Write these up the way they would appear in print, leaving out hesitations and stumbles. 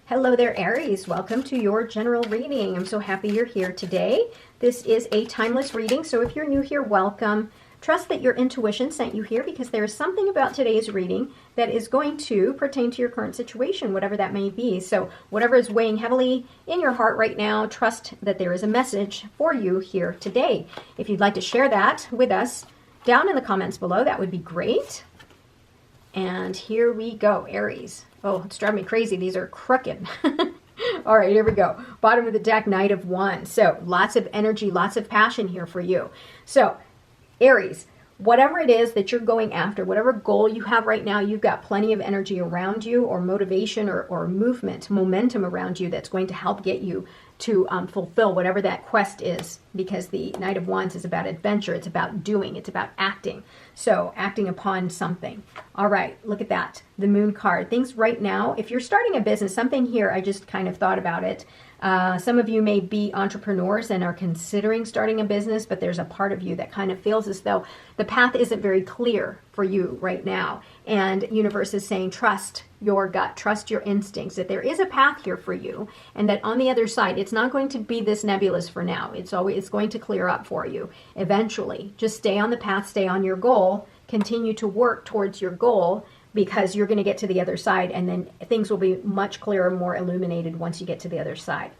Hello there, Aries. Welcome to your general reading. I'm so happy you're here today. This is a timeless reading, so if you're new here, welcome. Trust that your intuition sent you here because there is something about today's reading that is going to pertain to your current situation, whatever that may be. So whatever is weighing heavily in your heart right now, trust that there is a message for you here today. If you'd like to share that with us down in the comments below, that would be great. And here we go, Aries. Oh, it's driving me crazy. These are crooked. All right, here we go. Bottom of the deck, Knight of Wands. So lots of energy, lots of passion here for you. So Aries, whatever it is that you're going after, whatever goal you have right now, you've got plenty of energy around you, or motivation, or movement, momentum around you that's going to help get you to fulfill whatever that quest is, because the Knight of Wands is about adventure. It's about doing. It's about acting. So acting upon something. All right, look at that. The Moon card. Things right now, if you're starting a business, something here, I just kind of thought about it. Some of you may be entrepreneurs and are considering starting a business, but there's a part of you that kind of feels as though the path isn't very clear for you right now. And universe is saying, trust your gut, trust your instincts, that there is a path here for you, and that on the other side, it's not going to be this nebulous for now. It's going to clear up for you eventually. Just stay on the path, stay on your goal, continue to work towards your goal, because you're going to get to the other side, and then things will be much clearer, more illuminated once you get to the other side.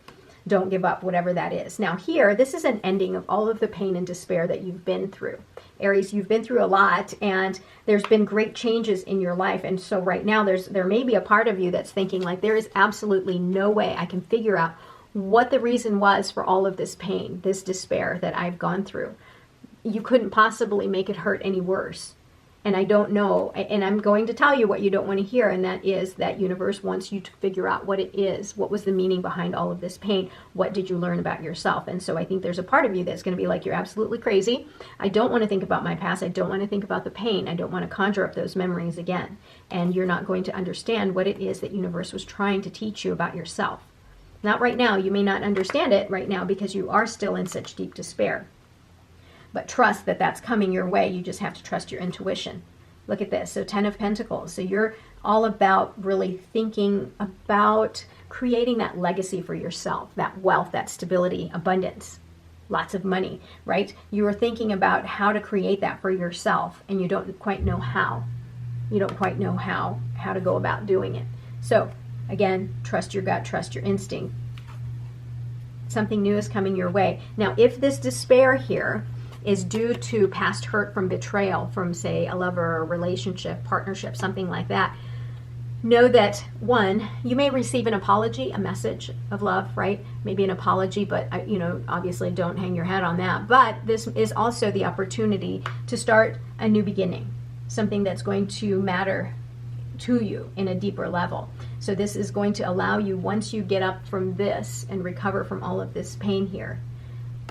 Don't give up, whatever that is. Now here, this is an ending of all of the pain and despair that you've been through. Aries, you've been through a lot, and there's been great changes in your life. And so right now, there may be a part of you that's thinking, like, there is absolutely no way I can figure out what the reason was for all of this pain, this despair that I've gone through. You couldn't possibly make it hurt any worse. And I don't know, and I'm going to tell you what you don't want to hear, and that is that universe wants you to figure out what it is. What was the meaning behind all of this pain? What did you learn about yourself? And so I think there's a part of you that's going to be like, you're absolutely crazy. I don't want to think about my past. I don't want to think about the pain. I don't want to conjure up those memories again. And you're not going to understand what it is that universe was trying to teach you about yourself. Not right now. You may not understand it right now because you are still in such deep despair. But trust that that's coming your way. You just have to trust your intuition. Look at this. So 10 of Pentacles. So you're all about really thinking about creating that legacy for yourself, that wealth, that stability, abundance, lots of money, right? You are thinking about how to create that for yourself, and you don't quite know how. You don't quite know how to go about doing it. So again, trust your gut, trust your instinct. Something new is coming your way. Now, if this despair here is due to past hurt from betrayal from, say, a lover or relationship, partnership, something like that, know that, one, you may receive an apology, a message of love, right? Maybe an apology, but, obviously don't hang your head on that. But this is also the opportunity to start a new beginning, something that's going to matter to you in a deeper level. So this is going to allow you, once you get up from this and recover from all of this pain here,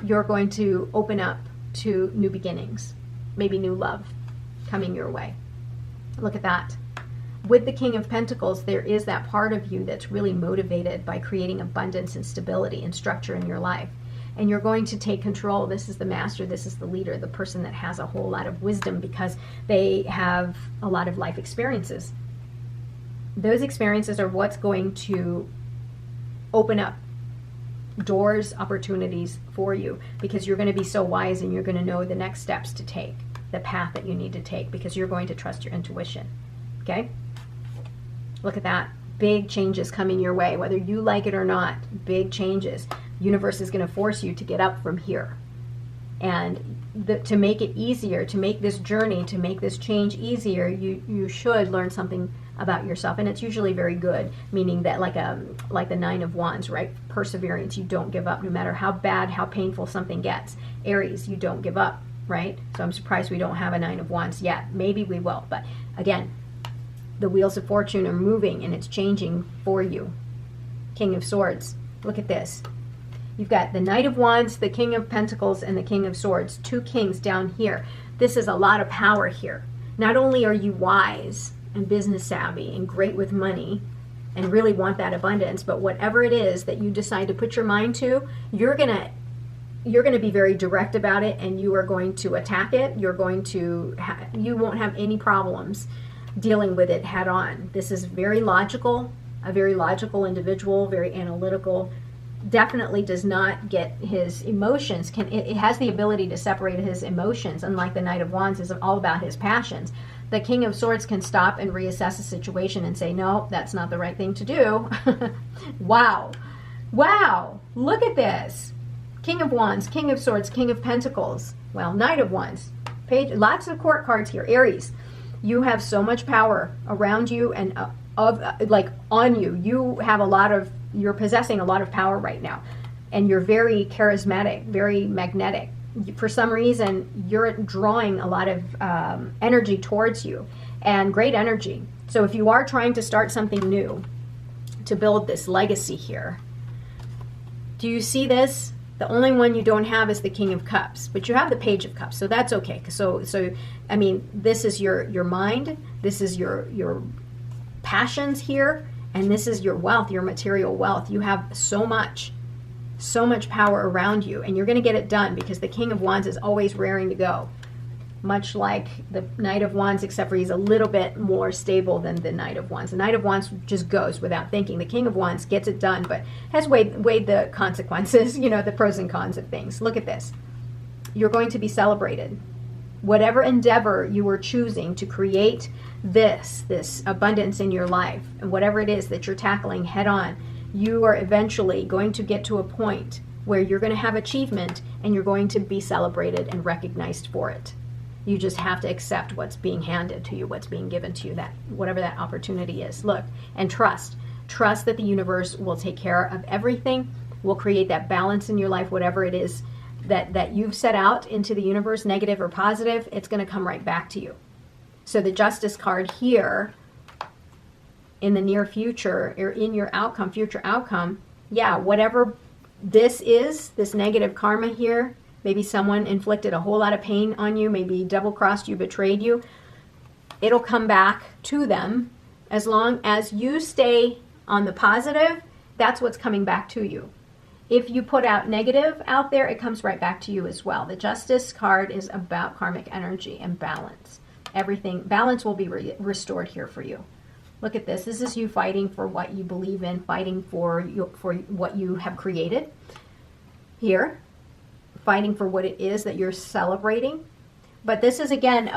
you're going to open up to new beginnings, maybe new love coming your way. Look at that. With the King of Pentacles, there is that part of you that's really motivated by creating abundance and stability and structure in your life. And you're going to take control. This is the master, this is the leader, the person that has a whole lot of wisdom because they have a lot of life experiences. Those experiences are what's going to open up doors, opportunities for you, because you're going to be so wise and you're going to know the next steps to take, the path that you need to take, because you're going to trust your intuition. Okay? Look at that. Big changes coming your way, whether you like it or not. Big changes. Universe is going to force you to get up from here. And to make it easier, to make this journey, to make this change easier, you should learn something about yourself, and it's usually very good, meaning that like the Nine of Wands, right? Perseverance. You don't give up no matter how bad, how painful something gets. Aries, you don't give up, right? So I'm surprised we don't have a Nine of Wands yet. Maybe we will, but again, the wheels of fortune are moving and it's changing for you. King of Swords. Look at this. You've got the Knight of Wands, the King of Pentacles, and the King of Swords. Two kings down here. This is a lot of power here. Not only are you wise and business savvy and great with money and really want that abundance, but whatever it is that you decide to put your mind to, you're gonna be very direct about it, and you are going to attack it. You're going to you won't have any problems dealing with it head on. This is very logical, a very logical individual, very analytical, definitely does not get his emotions, it has the ability to separate his emotions, unlike the Knight of Wands is all about his passions. The King of Swords can stop and reassess a situation and say, no, that's not the right thing to do. Wow. Wow. Look at this. King of Wands, King of Swords, King of Pentacles. Well, Knight of Wands. Page, lots of court cards here. Aries, you have so much power around you and on you. You have you're possessing a lot of power right now. And you're very charismatic, very magnetic. For some reason, you're drawing a lot of energy towards you, and great energy. So if you are trying to start something new, to build this legacy here, do you see this? The only one you don't have is the King of Cups, but you have the Page of Cups, so that's okay. So I mean, this is your mind, this is your passions here, and this is your wealth, your material wealth. You have so much power around you, and you're going to get it done, because the King of Wands is always raring to go, much like the Knight of Wands, except for he's a little bit more stable than the Knight of Wands. The Knight of Wands just goes without thinking. The King of Wands gets it done, but has weighed the consequences, the pros and cons of things. Look at this. You're going to be celebrated. Whatever endeavor you are choosing to create this abundance in your life, and whatever it is that you're tackling head on, you are eventually going to get to a point where you're going to have achievement, and you're going to be celebrated and recognized for it. You just have to accept what's being handed to you, what's being given to you, that whatever that opportunity is. Look, and trust that the universe will take care of everything, will create that balance in your life. Whatever it is that you've set out into the universe, negative or positive, it's going to come right back to you. So the Justice card here, in the near future, or in your outcome, future outcome, yeah, whatever this is, this negative karma here, maybe someone inflicted a whole lot of pain on you, maybe double-crossed you, betrayed you, it'll come back to them. As long as you stay on the positive, that's what's coming back to you. If you put out negative out there, it comes right back to you as well. The Justice card is about karmic energy and balance. Everything, balance will be restored here for you. Look at this. This is you fighting for what you believe in, fighting for what you have created here, fighting for what it is that you're celebrating. But this is, again,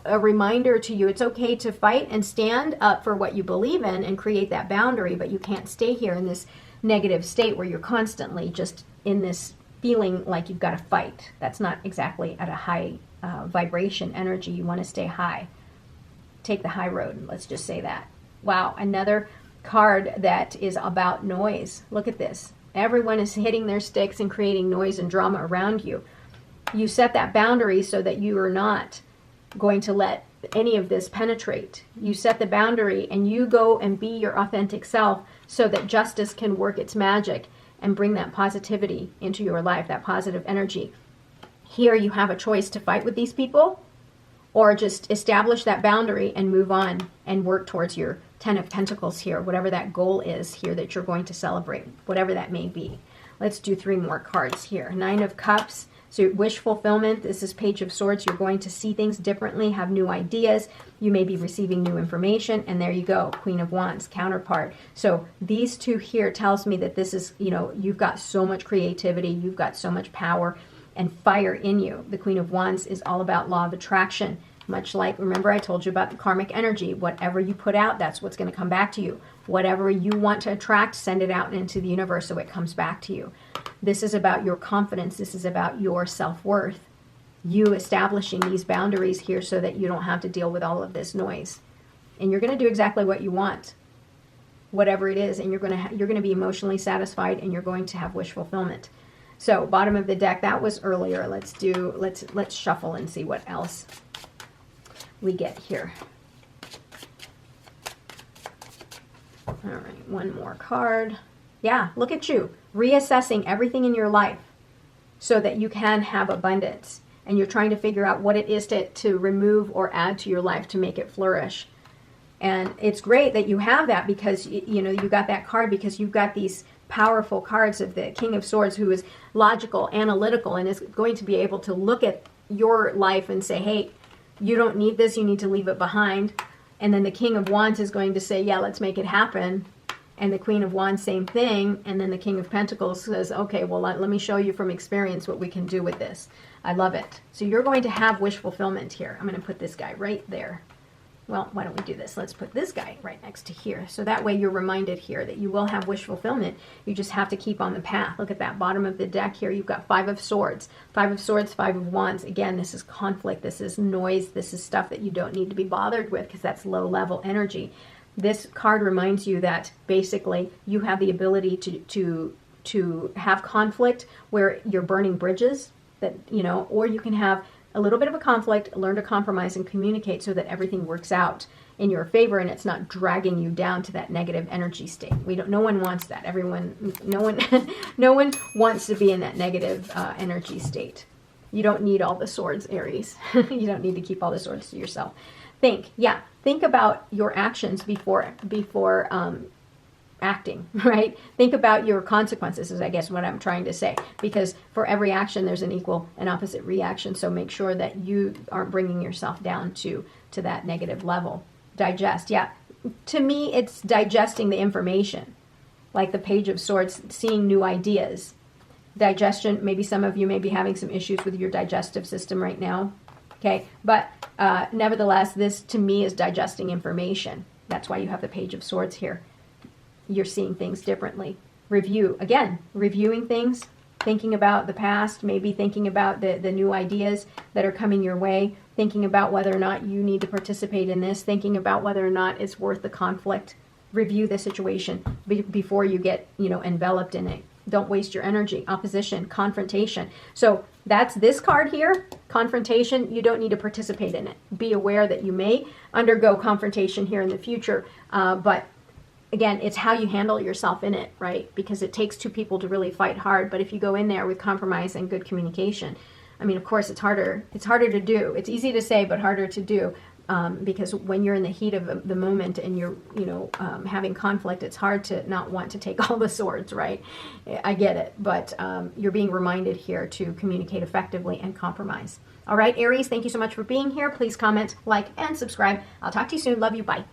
a reminder to you. It's okay to fight and stand up for what you believe in and create that boundary, but you can't stay here in this negative state where you're constantly just in this feeling like you've got to fight. That's not exactly at a high vibration energy. You want to stay high. Take the high road, let's just say that. Wow, another card that is about noise. Look at this. Everyone is hitting their sticks and creating noise and drama around you. You set that boundary so that you are not going to let any of this penetrate. You set the boundary and you go and be your authentic self so that justice can work its magic and bring that positivity into your life, that positive energy. Here you have a choice to fight with these people, or just establish that boundary and move on and work towards your 10 of Pentacles here, whatever that goal is here that you're going to celebrate, whatever that may be. Let's do 3 more cards here. 9 of Cups, so wish fulfillment. This is Page of Swords. You're going to see things differently, have new ideas. You may be receiving new information, and there you go, Queen of Wands, counterpart. So these two here tells me that this is, you've got so much creativity, you've got so much power and fire in you. The Queen of Wands is all about law of attraction. Much like, remember I told you about the karmic energy. Whatever you put out, that's what's going to come back to you. Whatever you want to attract, send it out into the universe so it comes back to you. This is about your confidence. This is about your self-worth. You establishing these boundaries here so that you don't have to deal with all of this noise. And you're going to do exactly what you want, whatever it is, and you're going to be emotionally satisfied, and you're going to have wish fulfillment. So bottom of the deck, that was earlier. Let's shuffle and see what else we get here. All right, one more card. Yeah, look at you, reassessing everything in your life so that you can have abundance. And you're trying to figure out what it is to remove or add to your life to make it flourish. And it's great that you have that, because you got that card because you've got these powerful cards of the King of Swords, who is logical, analytical, and is going to be able to look at your life and say, hey, you don't need this, you need to leave it behind. And then the King of Wands is going to say, yeah, let's make it happen. And the Queen of Wands, same thing. And then the King of Pentacles says, okay, well, let me show you from experience what we can do with this. I love it. So you're going to have wish fulfillment here. I'm going to put this guy right there. Well, why don't we do this? Let's put this guy right next to here. So that way you're reminded here that you will have wish fulfillment. You just have to keep on the path. Look at that bottom of the deck here. You've got 5 of Swords. 5 of Swords, 5 of Wands. Again, this is conflict. This is noise. This is stuff that you don't need to be bothered with because that's low level energy. This card reminds you that basically you have the ability to have conflict where you're burning bridges, that, you know, or you can have a little bit of a conflict, learn to compromise and communicate so that everything works out in your favor and it's not dragging you down to that negative energy state. No one wants that. No one wants to be in that negative energy state. You don't need all the swords, Aries. You don't need to keep all the swords to yourself. Think about your actions before acting, right? Think about your consequences is I guess what I'm trying to say, because for every action there's an equal and opposite reaction. So make sure that you aren't bringing yourself down to that negative level. Digest. Yeah. To me, it's digesting the information, like the Page of Swords, seeing new ideas. Digestion, maybe some of you may be having some issues with your digestive system right now. Okay. But nevertheless, this to me is digesting information. That's why you have the Page of Swords here. You're seeing things differently. Review. Again, reviewing things, thinking about the past, maybe thinking about the new ideas that are coming your way, thinking about whether or not you need to participate in this, thinking about whether or not it's worth the conflict. Review the situation before you get, enveloped in it. Don't waste your energy. Opposition, confrontation. So that's this card here, confrontation. You don't need to participate in it. Be aware that you may undergo confrontation here in the future, but again, it's how you handle yourself in it, right? Because it takes 2 people to really fight hard. But if you go in there with compromise and good communication, I mean, of course, it's harder. It's harder to do. It's easy to say, but harder to do. Because when you're in the heat of the moment and you're, having conflict, it's hard to not want to take all the swords, right? I get it. But you're being reminded here to communicate effectively and compromise. All right, Aries, thank you so much for being here. Please comment, like, and subscribe. I'll talk to you soon. Love you. Bye.